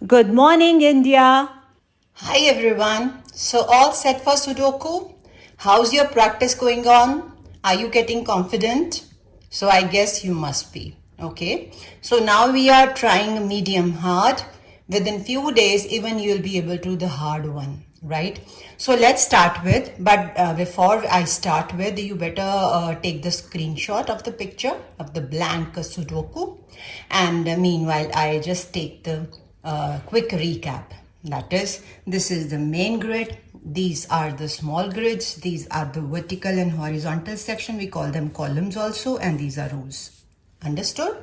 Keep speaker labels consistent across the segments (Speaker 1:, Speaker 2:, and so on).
Speaker 1: Good morning, India.
Speaker 2: Hi everyone. So all set for Sudoku? How's your practice going on? Are you getting confident? So I guess you must be. Okay. So now we are trying medium hard. Within few days, even you'll be able to do the hard one, right? So let's start with, but before I start with, you better take the screenshot of the picture of the blank Sudoku. And meanwhile, I just take the quick recap. That is, this is the main grid. These are the small grids. These are the vertical and horizontal section. We call them columns also. And these are rows. Understood?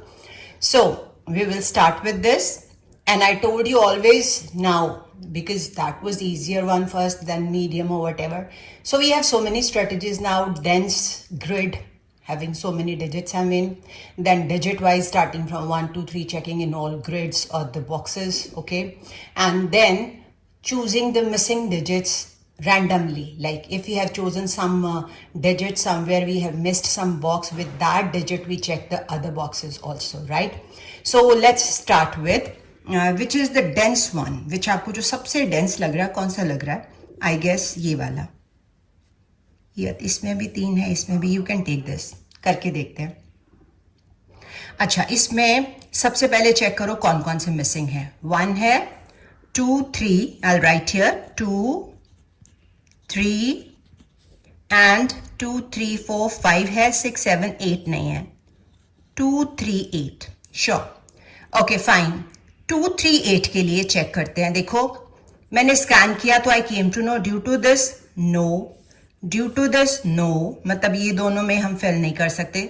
Speaker 2: So we will start with this. And I told you always now, because that was the easier one first, then medium or whatever. So we have so many strategies now. Dense grid, having so many digits, then digit wise, starting from 1, 2, 3, checking in all grids or the boxes, okay? And then choosing the missing digits randomly. Like if we have chosen some digit somewhere, we have missed some box, with that digit we check the other boxes also, right? So let's start with which is the dense one, which आपको जो सबसे dense लग रहा है, कौन सा लग रहा है? I guess ये वाला. इसमें भी 3 है, इसमें भी. यू कैन टेक दिस, करके देखते हैं. अच्छा, इसमें सबसे पहले चेक करो कौन कौन से मिसिंग है. 1 है, 2, 3. आई राइट हियर 2, 3 एंड 2, 3, 4, 5 है. 6, 7, 8 नहीं है. 2, 3, 8. श्योर. Okay fine. 2, 3, 8 के लिए चेक करते हैं. देखो मैंने स्कैन किया तो I came to know. Due to this no, due to this no, मतलब ये दोनों में हम फिल नहीं कर सकते.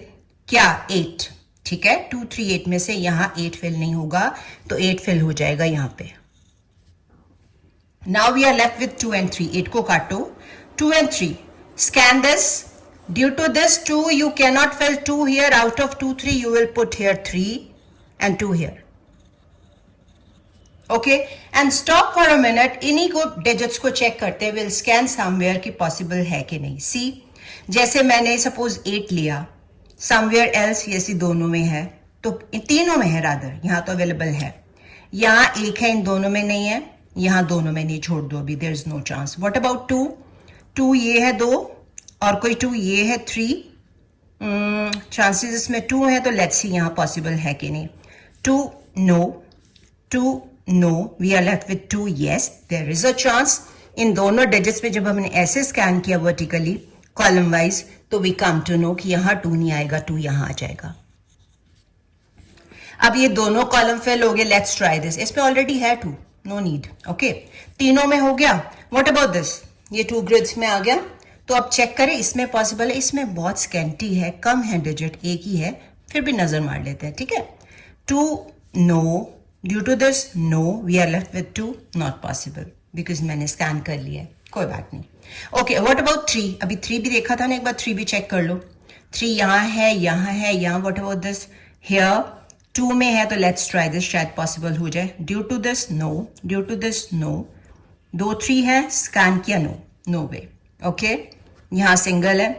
Speaker 2: क्या? 8. ठीक है, 2, 3, 8 में से यहां 8 फिल नहीं होगा, तो 8 फिल हो जाएगा यहां पे. Now we are left with 2 and 3. 8 को काटो. 2 and 3. Scan this. Due to this 2, you cannot fill 2 here. Out of 2, 3, you will put here 3 and 2 here. Okay, and stop for a minute. इन्हीं को digits को check करते हैं. Will scan somewhere कि possible है कि नहीं. सी, जैसे मैंने सपोज 8 लिया, समवेयर एल्स ये दोनों में है, तो तीनों में है रादर, यहाँ तो अवेलेबल है. यहाँ 1 है, इन दोनों में नहीं है. यहाँ दोनों में नहीं, छोड़ दो अभी, there is no chance. What about 2? 2 ये है 2, और कोई 2 ये है 3. चांसेस इसमें 2 है, तो लेट्स सी यहाँ पॉसिबल है कि नहीं. 2 no, 2 no, we are left with 2. Yes, there is a chance. इन दोनों डिजिट्स में जब हमने ऐसे स्कैन किया वर्टिकली कॉलम वाइज, तो वी कम टू नो कि यहां 2 नहीं आएगा, 2 यहां आ जाएगा. अब ये दोनों कॉलम फिल हो गए. Let's try this. इसमें ऑलरेडी है 2, नो नीड. ओके, तीनों में हो गया. What about this? ये 2 ग्रिड्स में आ गया. तो अब चेक करें इसमें पॉसिबल है. इसमें बहुत स्कैंटी है, कम है डिजिट, एक ही है, फिर भी नजर मार लेते हैं. ठीक है. 2 no, due to this no, we are left with 2. Not possible because मैंने स्कैन कर लिया है. कोई बात नहीं. Okay, what about 3? अभी 3 भी देखा था ना, एक बार 3 भी चेक कर लो. 3 यहाँ है, यहाँ है, यहाँ. What about this? हियर 2 में है, तो लेट्स ट्राई दिस, शायद पॉसिबल हो जाए. Due to this no, due to this no. 2, 3 है, स्कैन किया, नो, नो वे. ओके, यहाँ सिंगल है.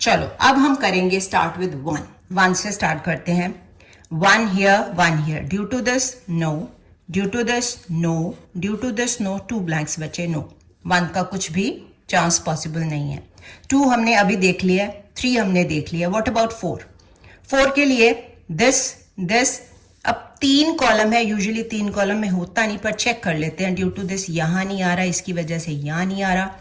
Speaker 2: चलो अब हम करेंगे स्टार्ट विद 1. 1 से स्टार्ट करते हैं. 1 here, 1 here. Due to this, no. Due to this, no. Due to this, no. 2 blanks बचे, no. 1 का कुछ भी चांस पॉसिबल नहीं है. 2 हमने अभी देख लिया. 3 हमने देख लिया. What about 4? 4 के लिए this, this. अब 3 कॉलम है, यूजुअली 3 कॉलम में होता नहीं, पर चेक कर लेते हैं. ड्यू टू दिस यहाँ नहीं आ रहा, इसकी वजह से यहाँ नहीं आ रहा,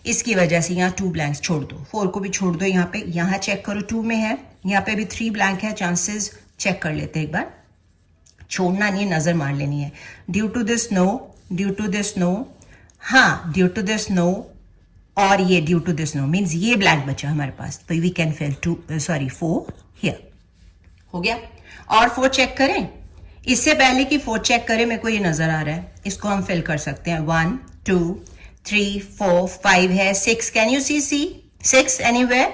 Speaker 2: इसकी वजह से यहाँ 2 ब्लैंक्स छोड़ दो. 4 को भी छोड़ दो. यहाँ पे, यहाँ चेक करो 2 में है, यहाँ पे भी 3 ब्लैंक है. चांसेस चेक कर लेते हैं एक बार, छोड़ना नहीं है, नजर मार लेनी है. Due to this no, due to this no. हाँ, ड्यू टू दिस नो, और ये due to this no means ये ब्लैंक बचा हमारे पास, तो वी कैन फिल 4 हियर. हो गया. और 4 चेक करें. इससे पहले कि 4 चेक करें, मेरे को ये नजर आ रहा है, इसको हम फिल कर सकते हैं. 1, 2, 3, 4, 5 है. 6, कैन यू सी 6 एनीवेयर?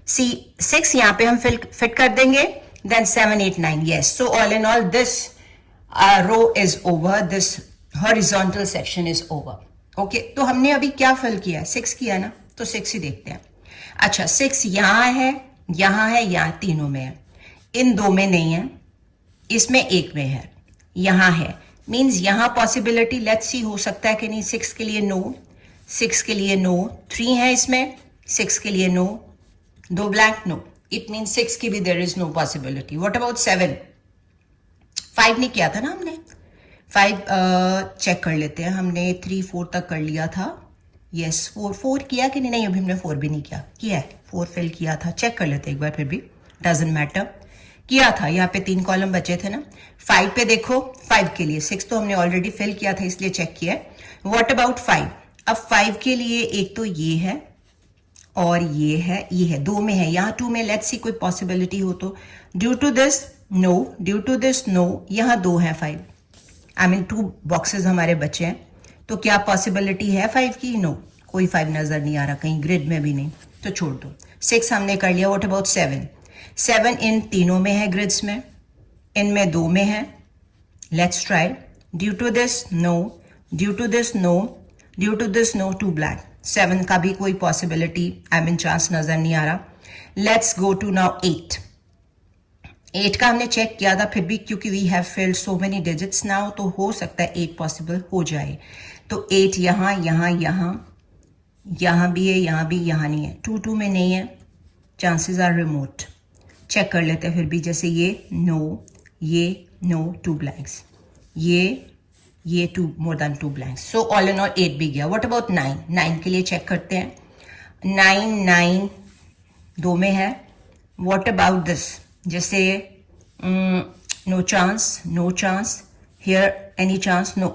Speaker 2: सी 6 यहाँ पे हम फिट कर देंगे. Then 7, 8, 9. Yes. So all in all, this row is over. This horizontal section is over. Okay. तो हमने अभी क्या फिल किया? 6 किया ना, तो 6 ही देखते हैं. अच्छा, 6 यहाँ है, यहाँ है, यहाँ तीनों में है. इन 2 में नहीं है, इसमें 1 में है, यहाँ है. मीन्स यहां पॉसिबिलिटी लेट्स सी हो सकता है कि नहीं. 6 के लिए नो, 6 के लिए नो, 3 है इसमें, 6 के लिए no, 2 blank no. It means 6 की भी there is no possibility. What about 7? 5 नहीं किया था ना हमने. 5 चेक कर लेते हैं. हमने 3 4 तक कर लिया था. यस, 4 किया कि नहीं? अभी हमने 4 भी नहीं किया है. 4 फिल किया था. चेक कर लेते हैं एक बार फिर भी. Doesn't matter. किया था. यहाँ पे 3 कॉलम बचे थे ना. 5 पे देखो, 5 के लिए 6 तो हमने ऑलरेडी फिल किया था इसलिए चेक किया है. What about 5? अब 5 के लिए एक तो ये है और ये है 2 में है. यहाँ 2 में लेट्स सी कोई पॉसिबिलिटी हो तो. Due to this no, due to this no. यहाँ 2 है 5. आई मीन 2 बॉक्सेस हमारे बचे हैं. तो क्या पॉसिबिलिटी है 5 की? नो, कोई 5 नजर नहीं आ रहा कहीं, ग्रिड में भी नहीं, तो छोड़ दो. 6 हमने कर लिया. What about 7? 7 इन तीनों में है ग्रिड्स में, इनमें 2 में है. Let's try. Due to this no, due to this no, due to this no, 2 black. 7 का भी कोई पॉसिबिलिटी आई मीन चांस नजर नहीं आ रहा. Let's go to now 8. 8 का हमने चेक किया था फिर भी, क्योंकि we have filled so many digits now, तो हो सकता है 8 पॉसिबल हो जाए. तो 8 यहाँ भी है, यहाँ भी, यहाँ नहीं है. 2 में नहीं है. Chances are remote. चेक कर लेते हैं फिर भी. जैसे ये नो, ये नो, 2 ब्लैंक्स, ये 2 more than 2 blanks. So all in all 8 भी गया. What about 9? 9 के लिए चेक करते हैं. 9 2 में है. What about this? जैसे no chance here, any chance? No,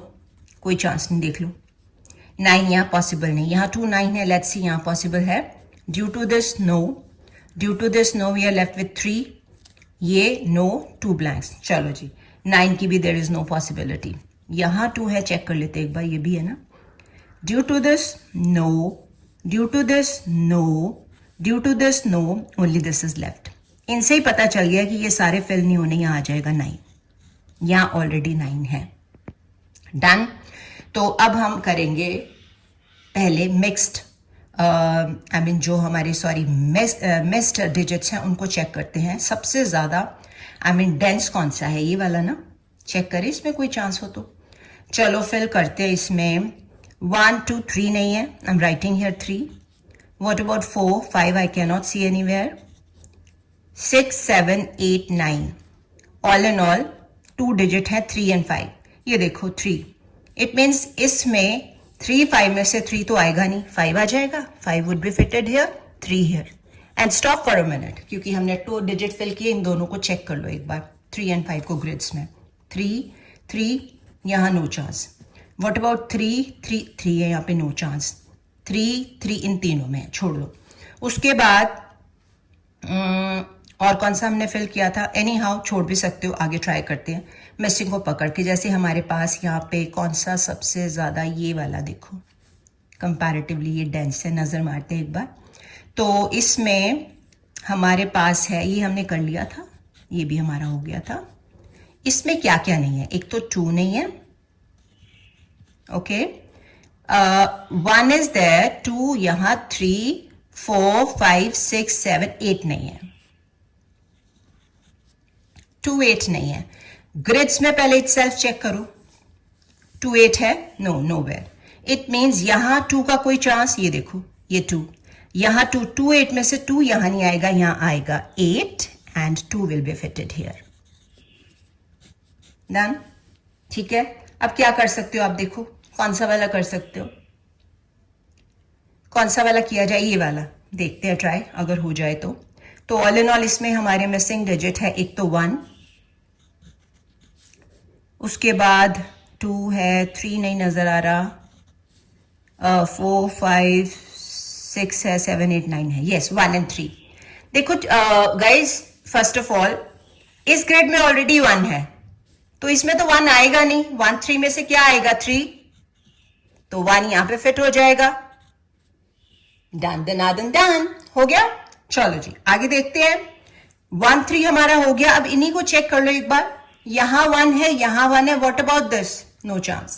Speaker 2: कोई चांस नहीं. देख लो 9 यहाँ पॉसिबल नहीं. यहाँ 2 9 है. लेट्स सी यहाँ पॉसिबल है. Due to this no, due to this no, we are left with 3. ये नो, 2 ब्लैंक्स. चलो जी, 9 की भी देयर इज नो पॉसिबिलिटी. यहाँ 2 है. चेक कर लेते एक बार. ये भी है ना. Due to this no, due to this no, due to this no, only this is left. इनसे ही पता चल गया कि ये सारे फिल नहीं होने. यहाँ आ जाएगा 9. यहाँ ऑलरेडी 9 है. डन. तो अब हम करेंगे पहले मिक्स्ड आई मीन जो हमारे मिक्स्ड डिजिट्स हैं उनको चेक करते हैं. सबसे ज्यादा आई मीन डेंस कौन सा है? ये वाला ना. चेक करें इसमें कोई चांस हो तो. चलो फिल करते हैं इसमें. 1 2 3 नहीं है. I am writing here 3. What about 4 5? I can not see anywhere. 6 7 8 9. All in all 2 digit है 3 एंड 5. ये देखो 3. इट मीन्स इसमें 3 5 में से 3 तो आएगा नहीं. 5 आ जाएगा. 5 would be fitted here, 3 here. And stop for a minute, क्योंकि हमने 2 डिजिट फिल किए. इन दोनों को चेक कर लो एक बार. 3 एंड 5 को ग्रिड्स में. 3 यहाँ नो चांस. व्हाट अबाउट 3 है यहाँ पे, नो चांस. 3 इन तीनों में, छोड़ दो. उसके बाद और कौन सा हमने फिल किया था? एनी हाउ छोड़ भी सकते हो. आगे ट्राई करते हैं मिसिंग को पकड़ के. जैसे हमारे पास यहाँ पे कौन सा सबसे ज्यादा? ये वाला देखो, कंपैरेटिवली ये डेंस है. नजर मारते हैं एक बार. तो इसमें हमारे पास है, ये हमने कर लिया था, ये भी हमारा हो गया था. इसमें क्या क्या नहीं है? एक तो 2 नहीं है. Okay, 1 is there. 2 यहाँ, 3 4 5 6 7 8 नहीं है. 2 8 नहीं है. ग्रिड्स में पहले इटसेल्फ चेक करो. 2 8 है? No, nowhere. इट मीन्स यहां 2 का कोई चांस. ये देखो, ये 2 यहां 2 8 में से 2 यहां नहीं आएगा, यहां आएगा 8 and 2 will be fitted here. Done. ठीक है. अब क्या कर सकते हो आप? देखो कौन सा वाला कर सकते हो. कौन सा वाला किया जाए? ये वाला. देखते हैं ट्राई अगर हो जाए तो. तो ऑल इन ऑल इसमें हमारे मिसिंग डिजिट है. एक तो 1, उसके बाद 2 है, 3 नहीं नजर आ रहा, 4 5 6 है, 7 8 9 है. Yes, 1 and 3. देखो गाइज, फर्स्ट ऑफ ऑल इस ग्रेड में ऑलरेडी 1 है, तो इसमें तो 1 आएगा नहीं. 1 3 में से क्या आएगा? 3. तो 1 यहां पे फिट हो जाएगा. डन दनादन डन. हो गया. चलो जी आगे देखते हैं. 1 3 हमारा हो गया. अब इन्हीं को चेक कर लो एक बार. यहां 1 है, यहां 1 है. What about this? No chance.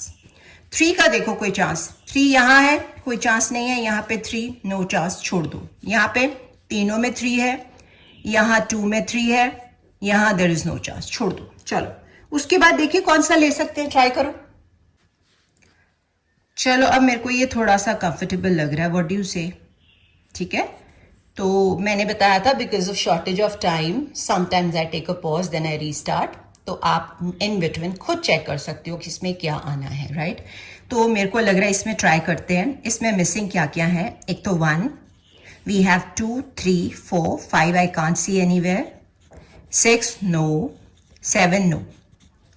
Speaker 2: 3 का देखो कोई चांस. 3 यहां है, कोई चांस नहीं है. यहां पे 3, नो चांस, छोड़ दो. यहां पे तीनों में 3 है, यहां 2 में 3 है, यहां देयर इज नो चांस, छोड़ दो. चलो उसके बाद देखिए कौन सा ले सकते हैं, ट्राई करो। चलो अब मेरे को ये थोड़ा सा कंफर्टेबल लग रहा है, व्हाट डू यू से? ठीक है, तो मैंने बताया था because of shortage of time sometimes I take a pause then I restart, तो आप इन बिटवीन खुद चेक कर सकते हो कि इसमें क्या आना है, राइट? तो मेरे को लग रहा है इसमें ट्राई करते हैं। इसमें मिसिंग क्या क्या है? एक तो 1, we have 2, 3, 4, 5 I can't see anywhere, 6 no, 7 no.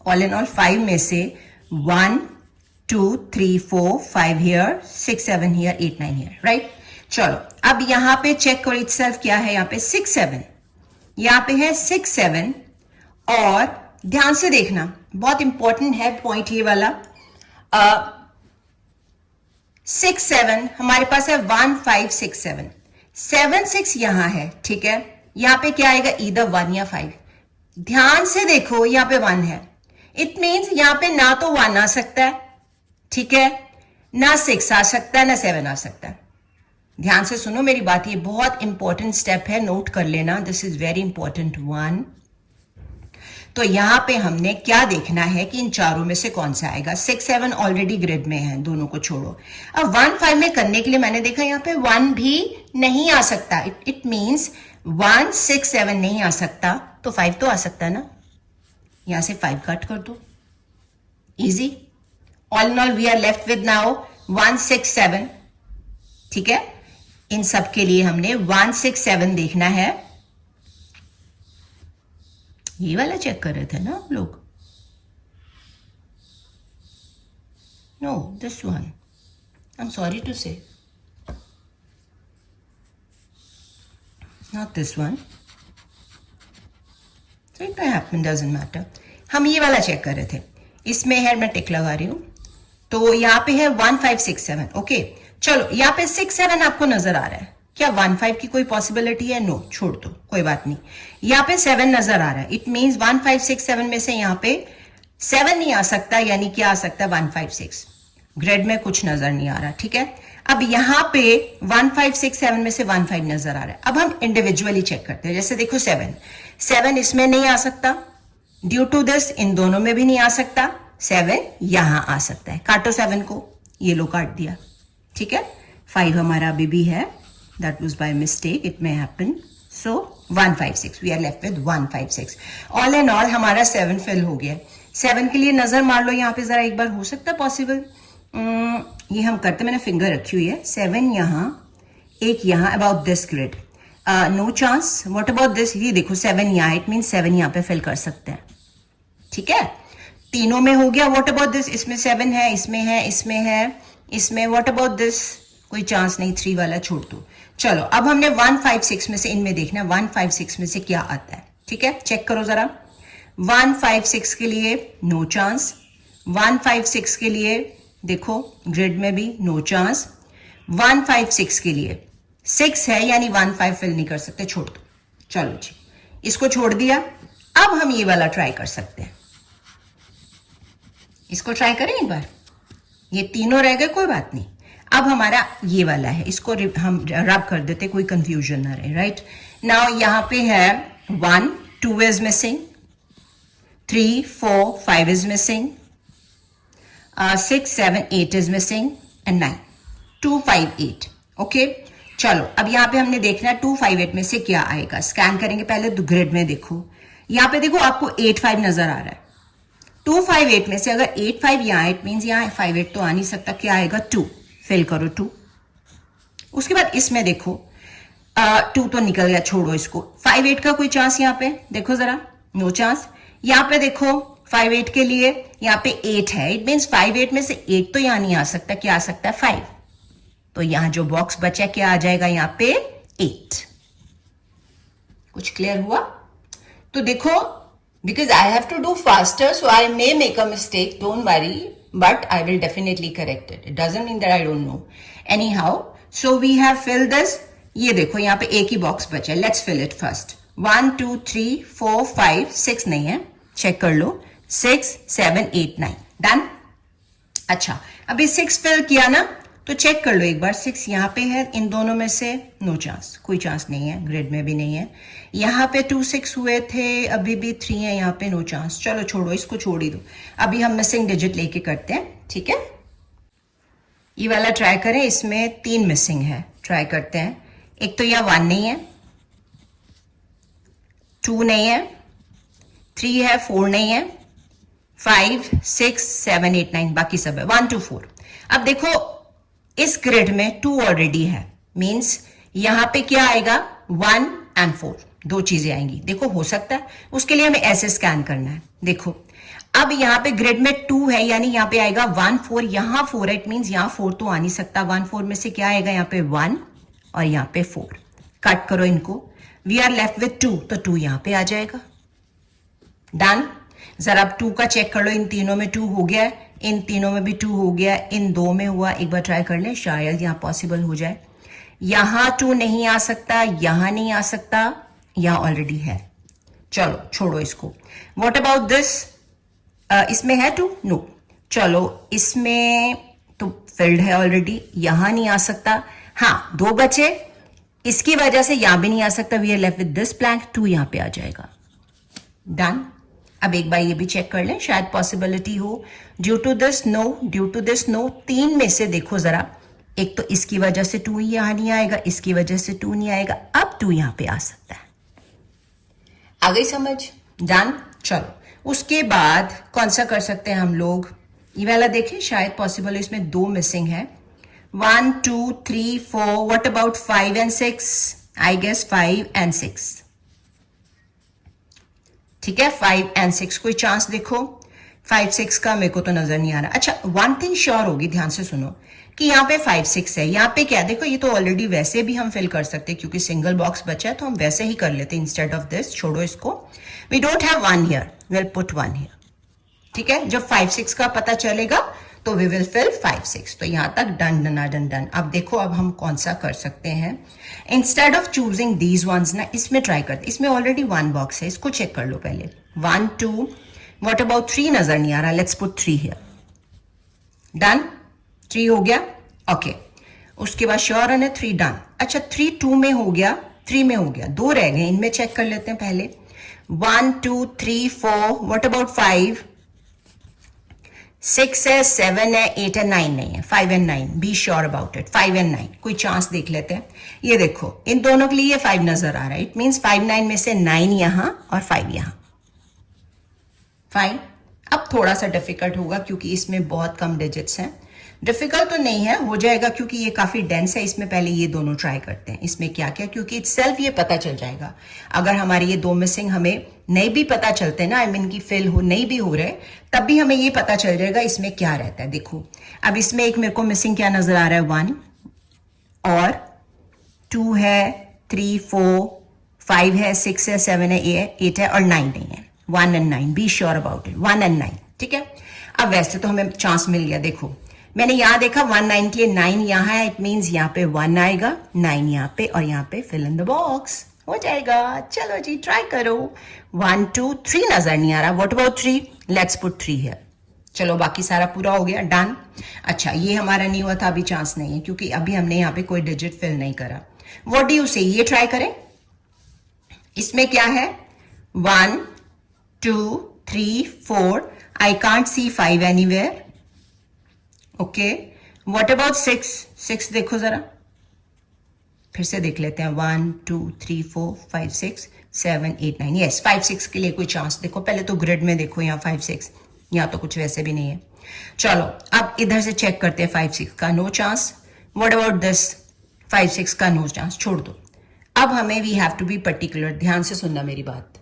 Speaker 2: All in all 5 में से 1, 2, 3, 4, 5 हियर, 6, 7 हियर, 8, 9 हियर, राइट? चलो अब यहां पे चेक करो इटसेल्फ क्या है। यहाँ पे 6, 7, यहाँ पे है 6, 7, और ध्यान से देखना बहुत इंपॉर्टेंट है पॉइंट ये वाला। 6, 7 हमारे पास है 1, 5, 6, 7, 7, 6 यहां है, ठीक है? यहां पे क्या आएगा? ईदर 1 या 5। ध्यान से देखो यहां पे 1 है, इट मीन्स यहां पे ना तो 1 आ सकता है, ठीक है, ना 6 आ सकता है, ना 7 आ सकता है। ध्यान से सुनो मेरी बात, ये बहुत इंपॉर्टेंट स्टेप है, नोट कर लेना, this is very important one. तो यहां पे हमने क्या देखना है कि इन चारों में से कौन सा आएगा। 6, 7 ऑलरेडी ग्रिड में है, दोनों को छोड़ो। अब 1, 5 में करने के लिए मैंने देखा यहां पे 1 भी नहीं आ सकता, इट मीन्स 1, 6, 7 नहीं आ सकता, तो 5 तो आ सकता है ना। यहां से 5 कट कर दो, easy. All in all we are left with now 1, 6, 7, ठीक है? इन सब के लिए हमने 1, 6, 7 देखना है। ये वाला चेक कर रहे थे ना हम लोग? No, this one, I am sorry to say, not this one. So it may happen, doesn't matter. हम ये वाला चेक कर रहे थे, इसमें है, मैं टिक लगा रही हूं, तो यहाँ पे है 1, 5, 6, 7, ओके। चलो यहाँ पे 6, 7 आपको नजर आ रहा है क्या? 1, 5 की कोई पॉसिबिलिटी है? नो, छोड़ दो, कोई बात नहीं। यहाँ पे 7 नजर आ रहा है, इट मीन्स 1, 5, 6, 7 में से यहाँ पे 7 नहीं आ सकता, यानी क्या आ सकता है? 1, 5, 6। ग्रेड में कुछ नजर नहीं आ रहा, ठीक है? अब यहाँ पे 1, 5, 6, 7 में से 1, 5 नजर आ रहा है। अब हम इंडिविजुअली चेक करते हैं, जैसे देखो 7 इसमें नहीं आ सकता, ड्यू टू दिस इन दोनों में भी नहीं आ सकता, 7 यहां आ सकता है। काटो 7 को, ये लो काट दिया, ठीक है? 5 हमारा अभी भी है, that was by mistake, it may happen. So 1, 5, 6, we are left with 1, 5, 6। All and all हमारा 7 फिल हो गया। 7 के लिए नजर मार लो यहाँ पे जरा एक बार, हो सकता है पॉसिबल? ये हम करते, मैंने फिंगर रखी हुई है। 7 यहाँ, एक यहाँ, about this grid, no chance. What about this? ये देखो 7 यहाँ, इट मीन 7 यहाँ पे फिल कर सकते हैं, ठीक है? तीनों में हो गया। What about this? इसमें 7 है, इसमें है, इसमें है, इसमें। What about this? कोई चांस नहीं, 3 वाला छोड़ दो। चलो अब हमने 1, 5, 6 में से इनमें देखना है 1, 5, 6 में से क्या आता है, ठीक है? चेक करो जरा। 1, 5, 6 के लिए नो चांस, 1, 5, 6 के लिए देखो ग्रिड में भी नो चांस, 1, 5, 6 के लिए 6 है, यानी 1, 5 फिल नहीं कर सकते, छोड़ दो। चलो जी, इसको छोड़ दिया। अब हम ये वाला ट्राई कर सकते हैं, इसको ट्राई करें एक बार। ये तीनों रह गए, कोई बात नहीं। अब हमारा ये वाला है, इसको हम रब कर देते, कोई कंफ्यूजन ना रहे, राइट? नाउ यहां पे है 1, 2 is missing, 3, 4, 5 is missing, 6, 7, 8 is missing, and 9, 2, 5, 8, okay. चलो अब यहां पे हमने देखना है 2, 5, 8 में से क्या आएगा। स्कैन करेंगे पहले, तो ग्रिड में देखो, यहां पे देखो आपको 8, 5 नजर आ रहा है। 2, 5, 8 में से अगर 8, 5 यहाँ, इट मीन्स यहाँ 5, 8 तो आ नहीं सकता, क्या आएगा? 2, फिल करो 2। उसके बाद इसमें देखो 2 तो निकल गया, छोड़ो इसको। 5, 8 का कोई चांस यहाँ पे देखो जरा, नो चांस। यहाँ पे देखो 5, 8 के लिए यहाँ पे 8 है, इट मीन्स 5, 8 में से 8 तो यहाँ नहीं आ सकता, क्या आ सकता है? 5। तो यहाँ जो बॉक्स बचा क्या आ जाएगा? यहाँ पे 8। कुछ क्लियर हुआ? तो देखो, because I have to do faster, so I may make a mistake, don't worry, but I will definitely correct it. It doesn't mean that I don't know. Anyhow, so we have filled this. ये देखो यहाँ पे एक ही box बचा है, let's fill it first. 1, 2, 3, 4, 5, 6 नहीं है, check कर लो, 6, 7, 8, 9, डन। अच्छा, अभी 6 फिल किया ना, तो चेक कर लो एक बार, 6 यहाँ पे है, इन दोनों में से नो चांस, कोई चांस नहीं है, ग्रिड में भी नहीं है। यहाँ पे 2 6 हुए थे, अभी भी 3 है, यहाँ पे नो चांस। चलो छोड़ो, इसको छोड़ ही दो। अभी हम मिसिंग डिजिट लेके करते हैं, ठीक है। ये वाला ट्राई करें, इसमें 3 मिसिंग है, ट्राई करते हैं। एक तो यह 1 नहीं है, 2 नहीं है, 3 है, 4 नहीं है, 5 6 7 8 9 बाकी सब है, 1 2 4। अब देखो इस ग्रिड में 2 ऑलरेडी है, मींस यहां पे क्या आएगा, 1 एंड 4, दो चीजें आएंगी। देखो हो सकता है, उसके लिए हमें ऐसे स्कैन करना है। देखो अब यहाँ पे ग्रिड में 2 है, यानी यहाँ पे आएगा 1 4, यहाँ 4 है, इट मींस यहाँ 4 तो आ नहीं सकता। 1 4 में से क्या आएगा, यहाँ पे 1 और यहाँ पे 4। कट करो इनको, वी आर लेफ्ट विथ 2, तो 2 यहाँ पे आ जाएगा। डन। जरा अब 2 का चेक कर लो, इन तीनों में 2 हो गया, इन तीनों में भी 2 हो गया, इन 2 में हुआ। एक बार ट्राई कर ले, शायद यहाँ पॉसिबल हो जाए। यहां 2 नहीं आ सकता, यहां नहीं आ सकता, यहां ऑलरेडी है। चलो छोड़ो इसको। व्हाट अबाउट दिस, इसमें है 2? नो। चलो इसमें तो फिल्ड है ऑलरेडी, यहां नहीं आ सकता। हाँ 2 बचे, इसकी वजह से यहां भी नहीं आ सकता। We are left with this plank, 2 यहां पे आ जाएगा। डन। अब एक बार ये भी चेक कर लें, शायद पॉसिबिलिटी हो। Due to this no, due to this no. 3 में से देखो जरा, एक तो इसकी वजह से 2 यहां नहीं आएगा, इसकी वजह से 2 नहीं आएगा, अब 2 यहां पे आ सकता है। आ गई समझ? डन। चलो उसके बाद कौन सा कर सकते हैं हम लोग, ये वाला देखें, शायद पॉसिबल है। इसमें 2 मिसिंग है, 1 2 3 4। What about 5 and 6? I guess 5 and 6, ठीक है। 5 एंड 6 कोई चांस देखो। 5 6 का मेरे को तो नजर नहीं आ रहा। अच्छा वन थिंग श्योर होगी, ध्यान से सुनो, कि यहाँ पे 5 6 है। यहाँ पे क्या देखो, ये तो ऑलरेडी वैसे भी हम फिल कर सकते हैं, क्योंकि सिंगल बॉक्स बचा है तो हम वैसे ही कर लेते हैं इंस्टेड ऑफ दिस। छोड़ो इसको, we don't have 1 here, will put 1 here, ठीक है। जब 5 6 का पता चलेगा तो वी विल फिल 5 6। तो यहां तक डन डन डन डन। अब देखो अब हम कौन सा कर सकते हैं, instead of choosing these once ना, इसमें ट्राई करते। इसमें ऑलरेडी 1 बॉक्स है, इसको चेक कर लो पहले। 1 2। What about 3? नजर नहीं आ रहा, लेट्स पुट 3 हियर। डन। 3 हो गया, ओके। उसके बाद श्योर है 3, डन। अच्छा 3 2 में हो गया, 3 में हो गया, 2 रह गए, इनमें चेक कर लेते हैं पहले। 1 2 3 4। What about 5? 6 है, 7 है, 8 है, 9 नहीं है। 5 and 9, be sure about it. 5 and 9 कोई चांस देख लेते हैं। ये देखो इन दोनों के लिए ये 5 नजर आ रहा है, इट मींस 5 9 में से 9 यहां और 5 यहां। फाइन। अब थोड़ा सा डिफिकल्ट होगा क्योंकि इसमें बहुत कम डिजिट्स हैं। डिफिकल्ट तो नहीं है, हो जाएगा क्योंकि ये काफी डेंस है। इसमें पहले ये दोनों ट्राई करते हैं, इसमें क्या क्या, क्योंकि इटसेल्फ ये पता चल जाएगा। अगर हमारे ये 2 मिसिंग हमें नहीं भी पता चलते ना, आई मीन की फिल हो नहीं भी हो रहे, तब भी हमें ये पता चल जाएगा इसमें क्या रहता है। देखो अब इसमें एक मेरे को मिसिंग क्या नजर आ रहा है, 1 और 2 है, 3 4 5 है, 6 है, 7 है, 8 है और 9 नहीं है। 1 and 9, be sure about it. 1 and 9, ठीक है। अब वैसे तो हमें चांस मिल गया। देखो मैंने यहां देखा 1 9 के लिए 9 यहां है, इट मींस यहां पे 1 आएगा, 9 यहां पे और यहां पे फिल इन द बॉक्स हो जाएगा। चलो जी ट्राई करो। 1 2 3 नजर नहीं आ रहा। What about 3? Let's put 3 here. चलो बाकी सारा पूरा हो गया, डन। अच्छा ये हमारा नहीं हुआ था, अभी चांस नहीं है क्योंकि अभी हमने यहाँ पे कोई डिजिट फिल नहीं करा। व्हाट डू यू से, ये ट्राई करें। इसमें क्या है, 1 2 3 4। I can't see 5 anywhere. Okay what about 6? 6 देखो जरा, फिर से देख लेते हैं। 1 2 3 4 5 6 7 8 9। यस 5 6 के लिए कोई चांस देखो। पहले तो ग्रिड में देखो, यहाँ 5 6, यहाँ तो कुछ वैसे भी नहीं है। चलो अब इधर से चेक करते हैं। 5 6 का no chance. What about this? 5 6 का नो चांस, छोड़ दो। अब हमें we have to be particular, ध्यान से सुनना मेरी बात।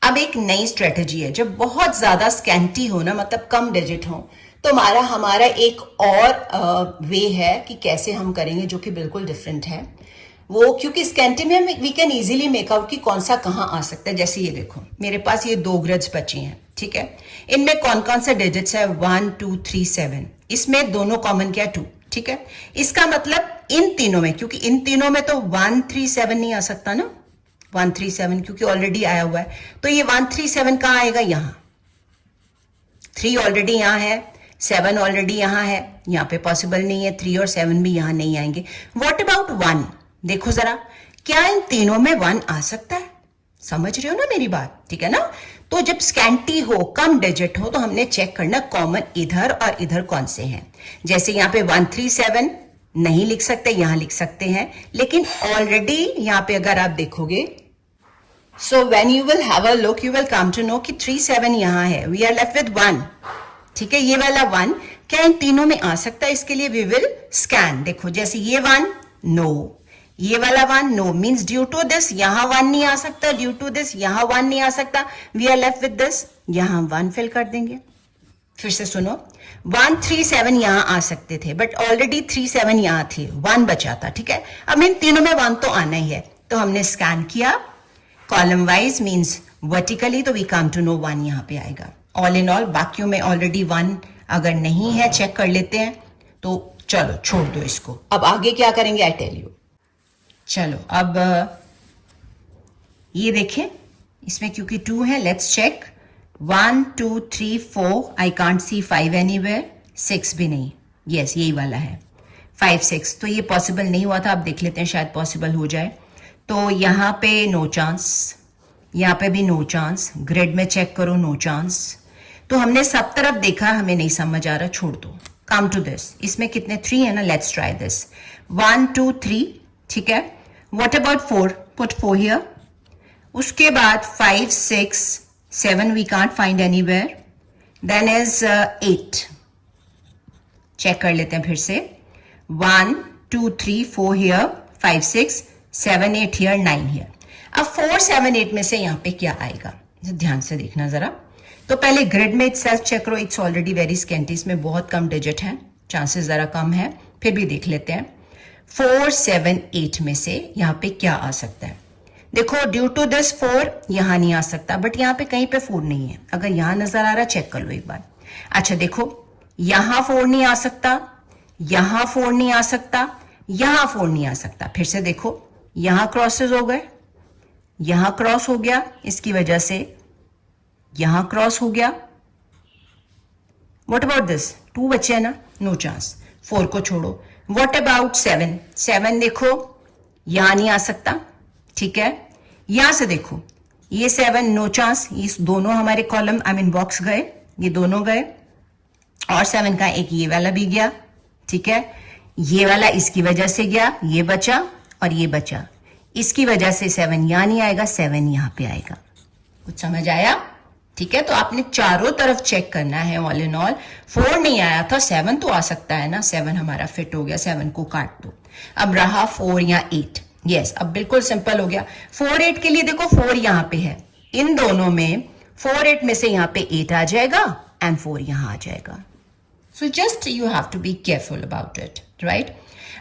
Speaker 2: अब एक नई स्ट्रेटेजी है, जब बहुत ज्यादा स्कैंटी हो ना, मतलब कम डिजिट हो, तो हमारा एक और वे है कि कैसे हम करेंगे, जो कि बिल्कुल डिफरेंट है वो। क्योंकि स्कैंटी में we can easily make out कि कौन सा कहां आ सकता है। जैसे ये देखो मेरे पास ये 2 ग्रिड्स बची हैं, ठीक है। इनमें कौन कौन से डिजिट्स है, 1 2 3 7। इसमें दोनों कॉमन क्या, 2, ठीक है। इसका मतलब इन तीनों में, क्योंकि इन तीनों में तो 1 3 7 नहीं आ सकता ना, 1 3 7 क्योंकि ऑलरेडी आया हुआ है। तो ये 1 3 7 कहां आएगा, यहां। 3 ऑलरेडी यहां है, 7 ऑलरेडी यहाँ है, यहाँ पे पॉसिबल नहीं है, 3 और 7 भी यहाँ नहीं आएंगे। What about 1? देखो जरा, क्या इन तीनों में 1 आ सकता है? समझ रहे हो ना मेरी बात, ठीक है ना? तो जब स्कैंटी हो, कम डिजिट हो, तो हमने चेक करना कॉमन इधर और इधर कौन से हैं। जैसे यहाँ पे 137 नहीं लिख सकते, यहां लिख सकते हैं, लेकिन ऑलरेडी यहां पे अगर आप देखोगे, so when you will have a look you will come to know कि 37 यहां है, वी आर लेफ्ट विद 1, ठीक है? ये वाला 1 क्या इन तीनों में आ सकता है? इसके लिए वी विल स्कैन। देखो जैसे ये 1, नो, ये वाला 1, no, means due to this यहां 1 नहीं आ सकता, ड्यू टू दिस यहां 1 नहीं आ सकता, we are left with this, यहां 1 फिल कर देंगे। फिर से सुनो, 137 यहां आ सकते थे, बट ऑलरेडी 37 यहां थे, 1 बचा था, ठीक है? अब इन तीनों में 1 तो आना ही है, तो हमने स्कैन किया कॉलम वाइज, मीन्स वर्टिकली, तो वी कम टू नो 1 यहां पे आएगा। ऑल इन ऑल बाकियों में ऑलरेडी 1 अगर नहीं है, चेक कर लेते हैं, तो चलो छोड़ दो इसको। अब आगे क्या करेंगे आई टेल यू। चलो अब ये देखें, इसमें क्योंकि 2 है, let's check. 1 2 3 4, I can't see 5 anywhere, 6 भी नहीं, यस यही वाला है 5 6, तो ये पॉसिबल नहीं हुआ था। अब देख लेते हैं शायद पॉसिबल हो जाए। तो यहाँ पे नो चांस, यहाँ पे भी नो चांस, ग्रिड में चेक करो नो चांस। तो हमने सब तरफ देखा, हमें नहीं समझ आ रहा, छोड़ दो। कम टू दिस, इसमें कितने 3 है ना, लेट्स ट्राई दिस। 1 2 3, ठीक है? What about 4? Put 4 here. उसके बाद 5 6 7 we can't find anywhere, then is 8, check कर लेते हैं फिर से। 1 2 3 4 here, 5 6 7 8 here, 9 here। अब 4 7 8 में से यहाँ पे क्या आएगा, ध्यान से देखना जरा। तो पहले ग्रिड में इटसेल्फ चेक करो, इट्स ऑलरेडी वेरी स्केंटी, इसमें बहुत कम डिजिट है, चांसेस जरा कम है, फिर भी देख लेते हैं। 4 7 8 में से यहाँ पे क्या आ सकता है? देखो ड्यू टू दिस 4 यहां नहीं आ सकता, बट यहां पे कहीं पे 4 नहीं है। अगर यहां नजर आ रहा, चेक कर लो एक बार। अच्छा देखो, यहां 4 नहीं आ सकता, यहां 4 नहीं आ सकता, यहां 4 नहीं आ सकता। फिर से देखो, यहां क्रॉसेस हो गए, यहां क्रॉस हो गया, इसकी वजह से यहां क्रॉस हो गया। What about this? 2 बचे हैं ना, नो चांस, 4 को छोड़ो। What about 7? 7 देखो यहां नहीं आ सकता, ठीक है? यहां से देखो, ये 7 नो चांस, इस दोनों हमारे कॉलम आई मीन बॉक्स गए, ये दोनों गए, और 7 का एक ये वाला भी गया, ठीक है? ये वाला इसकी वजह से गया, ये बचा और ये बचा, इसकी वजह से 7 यहां नहीं आएगा, 7 यहां पे आएगा। कुछ समझ आया? ठीक है? तो आपने चारों तरफ चेक करना है। ऑल इन ऑल 4 नहीं आया था, 7 तो आ सकता है ना, 7 हमारा फिट हो गया, 7 को काट दो। अब रहा 4 या 8, यस अब बिल्कुल सिंपल हो गया। 4 8 के लिए देखो 4 यहां पे है, इन दोनों में 4 8 में से यहां पे 8 आ जाएगा एंड 4 यहां आ जाएगा। So just you have to be careful about it, right?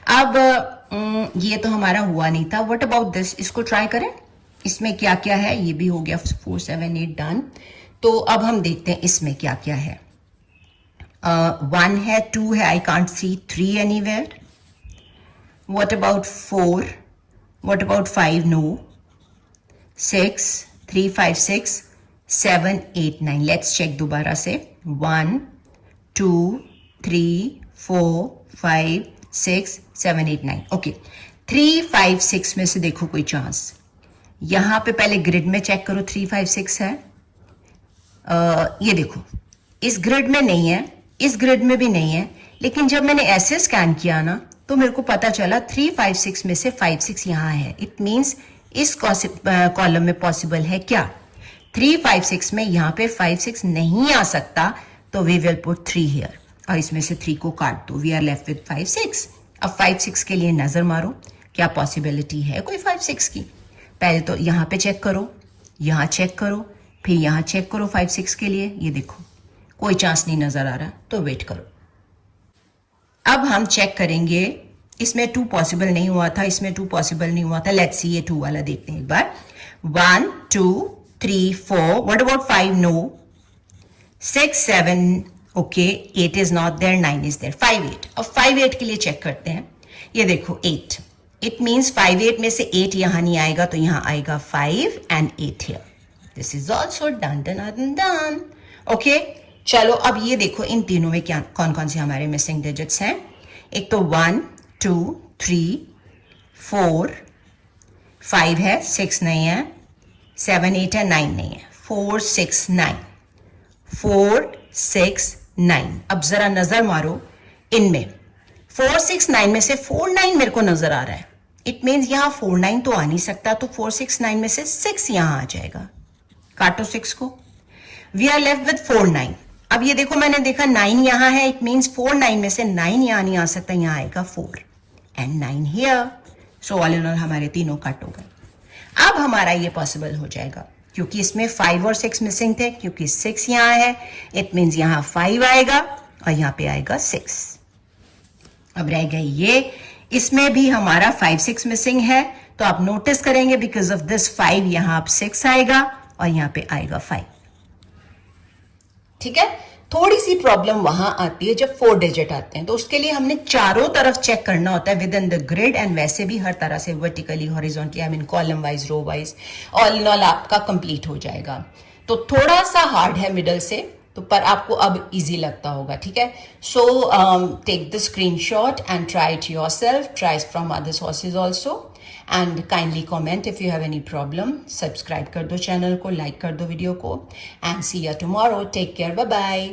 Speaker 2: अब ये तो हमारा हुआ नहीं था। What about this? इसको ट्राई करें, इसमें क्या क्या है। ये भी हो गया 4 7 8 डन। तो अब हम देखते हैं इसमें क्या क्या है। 1 है, 2 है, आई can't C 3 anywhere. What about 4? What about 5? No. 6, 3, 5, 6, 7, 8, 9. Let's check दोबारा से। 1, 2, 3, 4, 5, 6, 7, 8, 9. ओके, 3, 5, 6 में से देखो कोई चांस। यहां पे पहले ग्रिड में चेक करो, 3, 5, 6 है। ये देखो, इस ग्रिड में नहीं है, इस ग्रिड में भी नहीं है, लेकिन जब मैंने ऐसे स्कैन किया ना, तो मेरे को पता चला 3 5 6 में से 5 6 यहां है। इट मींस इस कॉलम में पॉसिबल है क्या? 3 5 6 में यहां पे 5 6 नहीं आ सकता, तो वी विल पुट 3 हियर, और इसमें से 3 को काट दो, वी आर लेफ्ट विद 5 6। अब 5 6 के लिए नजर मारो, क्या पॉसिबिलिटी है कोई 5 6 की? पहले तो यहां पे चेक करो, यहां चेक करो, फिर यहां चेक करो 5 6 के लिए। ये देखो कोई चांस नहीं नजर आ रहा, तो वेट करो। अब हम चेक करेंगे, इसमें 2 पॉसिबल नहीं हुआ था, इसमें 2 पॉसिबल नहीं हुआ था। लेट्स सी ये 2 वाला देखते हैं एक बार। 1 2 3 4, what about 5? No. 6 7, okay, 8 is not there, 9 is there, 5 8। अब 5 8 के लिए चेक करते हैं। ये देखो 8, इट मींस 5 8 में से 8 यहां नहीं आएगा, तो यहां आएगा 5 and 8 here. This is also done done done done. Okay, चलो अब ये देखो इन तीनों में क्या कौन कौन से हमारे मिसिंग डिजिट्स हैं। एक तो 1 2 3 4 5 है, 6 नहीं है, 7 8 है, 9 नहीं है, 4 6 9 4 6 9। अब जरा नजर मारो इनमें 4 6 9 में से 4 9 मेरे को नजर आ रहा है। इट मीन्स यहां 4 9 तो आ नहीं सकता, तो 4 6 9 में से 6 यहां आ जाएगा। काटो 6 को, वी आर लेफ्ट विद 4 9। अब ये देखो मैंने देखा 9 यहां है, इट मीन्स 4 9 में से 9 यहां नहीं आ सकता, यहां आएगा 4 and 9 here. So all in all हमारे तीनों कट हो गए। अब हमारा ये पॉसिबल हो जाएगा क्योंकि इसमें 5 और 6 मिसिंग थे, क्योंकि 6 यहां है, इट मीन्स यहां 5 आएगा और यहां पे आएगा 6। अब रह गई ये, इसमें भी हमारा 5 6 मिसिंग है, तो आप नोटिस करेंगे बिकॉज ऑफ दिस 5 यहां अब 6 आएगा और यहां पे आएगा 5। ठीक है, थोड़ी सी प्रॉब्लम वहां आती है जब 4 डिजिट आते हैं, तो उसके लिए हमने चारों तरफ चेक करना होता है within the grid, and वैसे भी हर तरह से vertically, horizontally, I mean column wise, row wise, all in all आपका कंप्लीट हो जाएगा। तो थोड़ा सा हार्ड है मिडल से, तो पर आपको अब इजी लगता होगा। ठीक है, so take the screenshot and try it yourself, try from other sources also, and kindly comment if you have any problem. Subscribe कर दो चैनल को, लाइक कर दो वीडियो को, and see you tomorrow. Take care, bye bye.